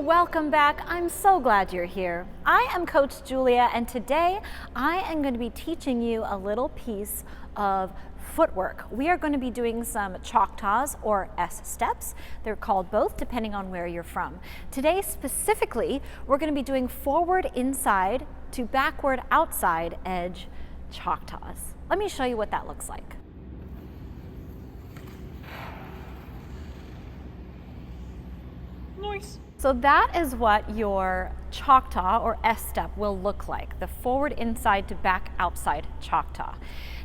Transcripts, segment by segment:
Welcome back. I'm so glad you're here. I am Coach Julia, and today I am going to be teaching you a little piece of footwork. We are going to be doing some Choctaws or S steps. They're called both depending on where you're from. Today specifically, we're going to be doing forward inside to backward outside edge Choctaws. Let me show you what that looks like. Nice. So that is what your Choctaw or S step will look like, the forward inside to back outside Choctaw.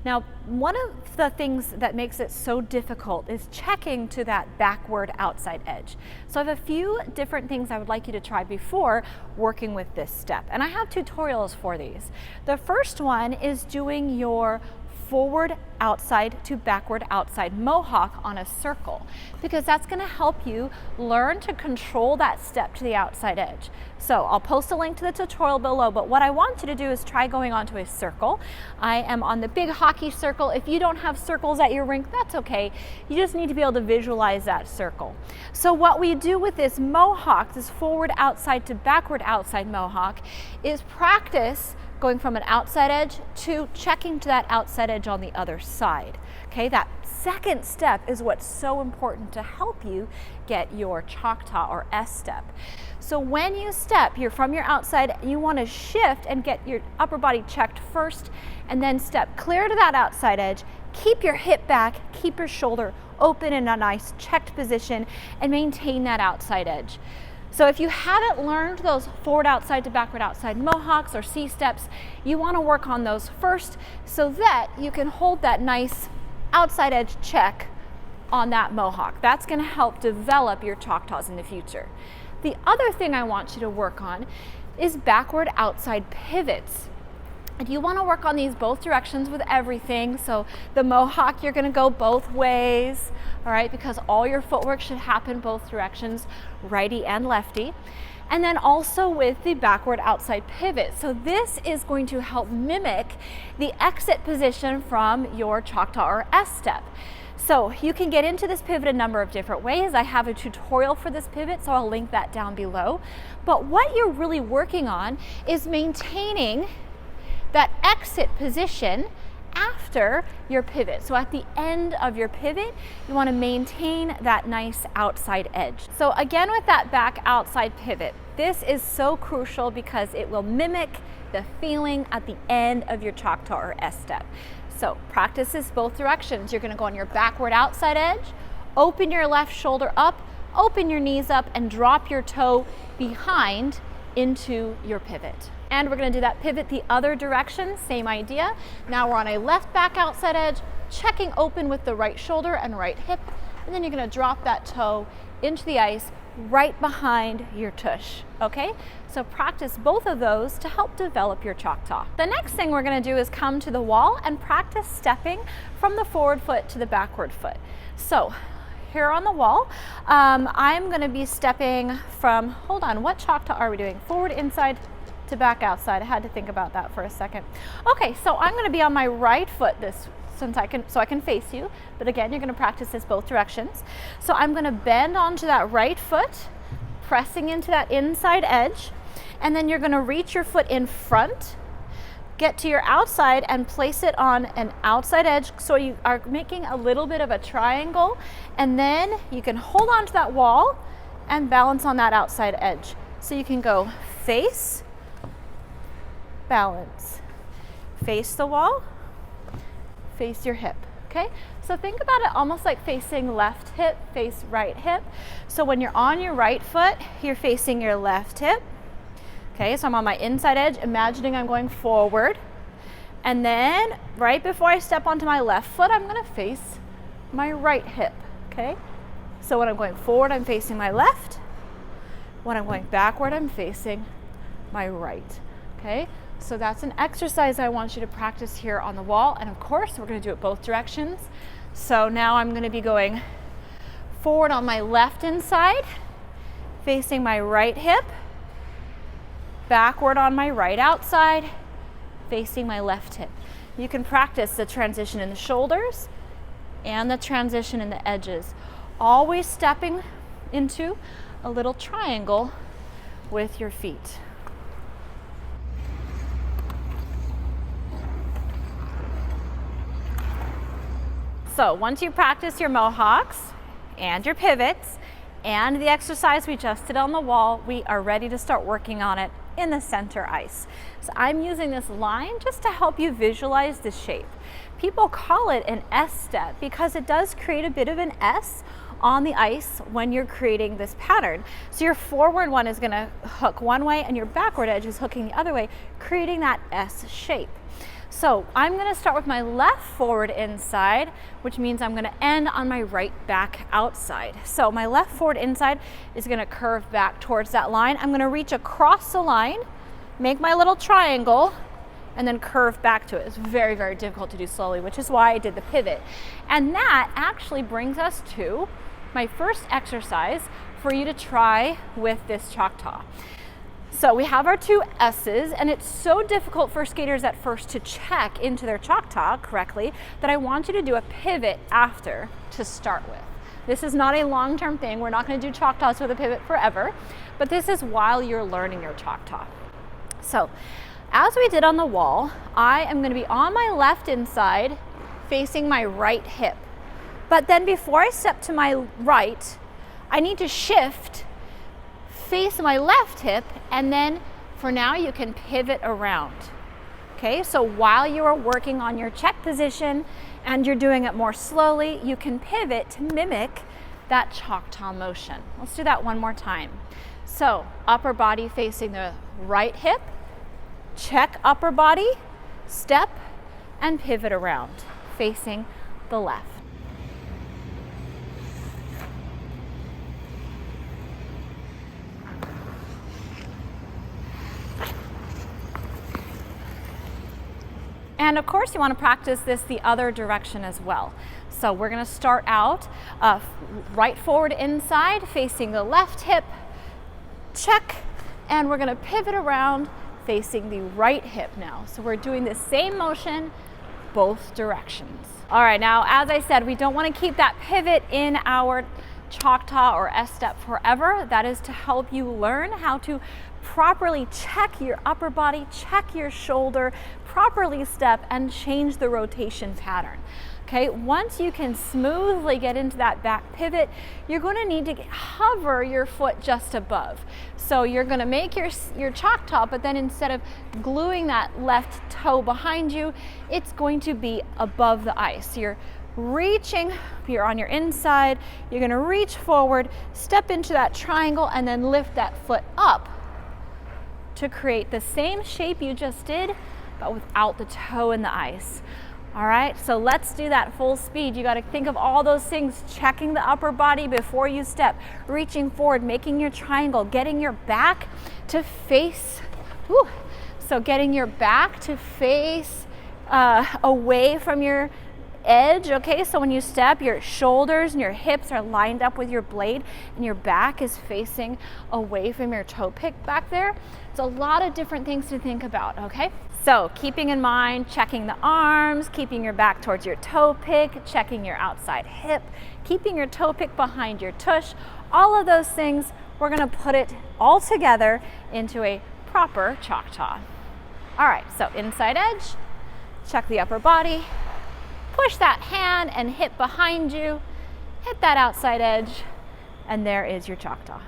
Now, one of the things that makes it so difficult is checking to that backward outside edge. So I have a few different things I would like you to try before working with this step, and I have tutorials for these. The first one is doing your forward outside to backward outside mohawk on a circle, because that's going to help you learn to control that step to the outside edge. So I'll post a link to the tutorial below, but what I want you to do is try going onto a circle. I am on the big hockey circle. If you don't have circles at your rink, that's okay. You just need to be able to visualize that circle. So what we do with this mohawk, this forward outside to backward outside mohawk, is practice going from an outside edge to checking to that outside edge on the other side. Okay, that second step is what's so important to help you get your Choctaw or S step. So when you step, you're from your outside, you want to shift and get your upper body checked first, and then step clear to that outside edge. Keep your hip back, keep your shoulder open in a nice checked position, and maintain that outside edge. So if you haven't learned those forward outside to backward outside mohawks or C steps, you want to work on those first so that you can hold that nice outside edge check on that mohawk. That's going to help develop your Choctaws in the future. The other thing I want you to work on is backward outside pivots. And you want to work on these both directions with everything. So the mohawk, you're going to go both ways, all right, because all your footwork should happen both directions, righty and lefty. And then also with the backward outside pivot. So this is going to help mimic the exit position from your Choctaw or S step. So you can get into this pivot a number of different ways. I have a tutorial for this pivot, so I'll link that down below. But what you're really working on is maintaining that exit position after your pivot. So at the end of your pivot, you want to maintain that nice outside edge. So again, with that back outside pivot, this is so crucial because it will mimic the feeling at the end of your Choctaw or S step. So practice this both directions. You're going to go on your backward outside edge, open your left shoulder up, open your knees up, and drop your toe behind into your pivot. And we're going to do that pivot the other direction, same idea. Now we're on a left back outside edge, checking open with the right shoulder and right hip, and then you're going to drop that toe into the ice right behind your tush, okay? So practice both of those to help develop your Choctaw. The next thing we're going to do is come to the wall and practice stepping from the forward foot to the backward foot. So here on the wall, I'm going to be stepping from, hold on, what Choctaw are we doing? Forward inside to back outside. I had to think about that for a second. Okay, so I'm going to be on my right foot so I can face you, but again, you're going to practice this both directions. So I'm going to bend onto that right foot, pressing into that inside edge, and then you're going to reach your foot in front, get to your outside and place it on an outside edge, so you are making a little bit of a triangle, and then you can hold on to that wall and balance on that outside edge. So you can go face, balance, face the wall, face your hip, okay? So think about it almost like facing left hip, face right hip. So when you're on your right foot, you're facing your left hip. Okay, so I'm on my inside edge, imagining I'm going forward. And then right before I step onto my left foot, I'm gonna face my right hip, okay? So when I'm going forward, I'm facing my left. When I'm going backward, I'm facing my right, okay? So that's an exercise I want you to practice here on the wall. And of course, we're going to do it both directions. So now I'm going to be going forward on my left inside, facing my right hip, backward on my right outside, facing my left hip. You can practice the transition in the shoulders and the transition in the edges, always stepping into a little triangle with your feet. So once you practice your mohawks and your pivots and the exercise we just did on the wall, we are ready to start working on it in the center ice. So I'm using this line just to help you visualize the shape. People call it an S step because it does create a bit of an S on the ice when you're creating this pattern. So your forward one is gonna hook one way and your backward edge is hooking the other way, creating that S shape. So I'm gonna start with my left forward inside, which means I'm gonna end on my right back outside. So my left forward inside is gonna curve back towards that line. I'm gonna reach across the line, make my little triangle, and then curve back to it. It's very, very difficult to do slowly, which is why I did the pivot. And that actually brings us to my first exercise for you to try with this Choctaw. So we have our two S's, and it's so difficult for skaters at first to check into their Choctaw correctly that I want you to do a pivot after to start with. This is not a long-term thing. We're not going to do Choctaws with a pivot forever, but this is while you're learning your Choctaw. So as we did on the wall, I am going to be on my left inside facing my right hip. But then before I step to my right, I need to shift, face my left hip, and then for now you can pivot around. Okay, so while you are working on your check position and you're doing it more slowly, you can pivot to mimic that Choctaw motion. Let's do that one more time. So upper body facing the right hip, check upper body, step, and pivot around, facing the left. And of course you want to practice this the other direction as well. So we're going to start out right forward inside facing the left hip, check, and we're going to pivot around facing the right hip now. So we're doing the same motion both directions. All right, now as I said, we don't want to keep that pivot in our Choctaw or S step forever. That is to help you learn how to properly check your upper body, check your shoulder, properly step, and change the rotation pattern. Okay, once you can smoothly get into that back pivot, you're going to need to hover your foot just above. So you're going to make your Choctaw, but then instead of gluing that left toe behind you, it's going to be above the ice. So you're reaching, you're on your inside, you're going to reach forward, step into that triangle, and then lift that foot up to create the same shape you just did, but without the toe in the ice. All right, so let's do that full speed. You got to think of all those things: checking the upper body before you step, reaching forward, making your triangle, getting your back to face, so getting your back to face away from your edge. Okay, so when you step, your shoulders and your hips are lined up with your blade and your back is facing away from your toe pick back there. It's a lot of different things to think about. Okay, so keeping in mind checking the arms, keeping your back towards your toe pick, checking your outside hip, keeping your toe pick behind your tush, all of those things, we're going to put it all together into a proper Choctaw. All right, so inside edge, check the upper body, push that hand and hip behind you, hit that outside edge, and there is your Choctaw.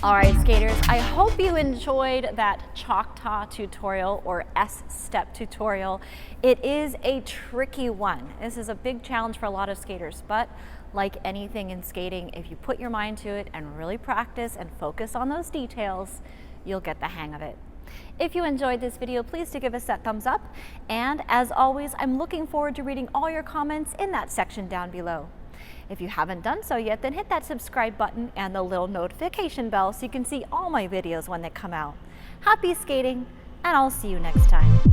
All right, skaters, I hope you enjoyed that Choctaw tutorial or S-step tutorial. It is a tricky one. This is a big challenge for a lot of skaters, but like anything in skating, if you put your mind to it and really practice and focus on those details, you'll get the hang of it. If you enjoyed this video, please do give us that thumbs up. And as always, I'm looking forward to reading all your comments in that section down below. If you haven't done so yet, then hit that subscribe button and the little notification bell so you can see all my videos when they come out. Happy skating, and I'll see you next time.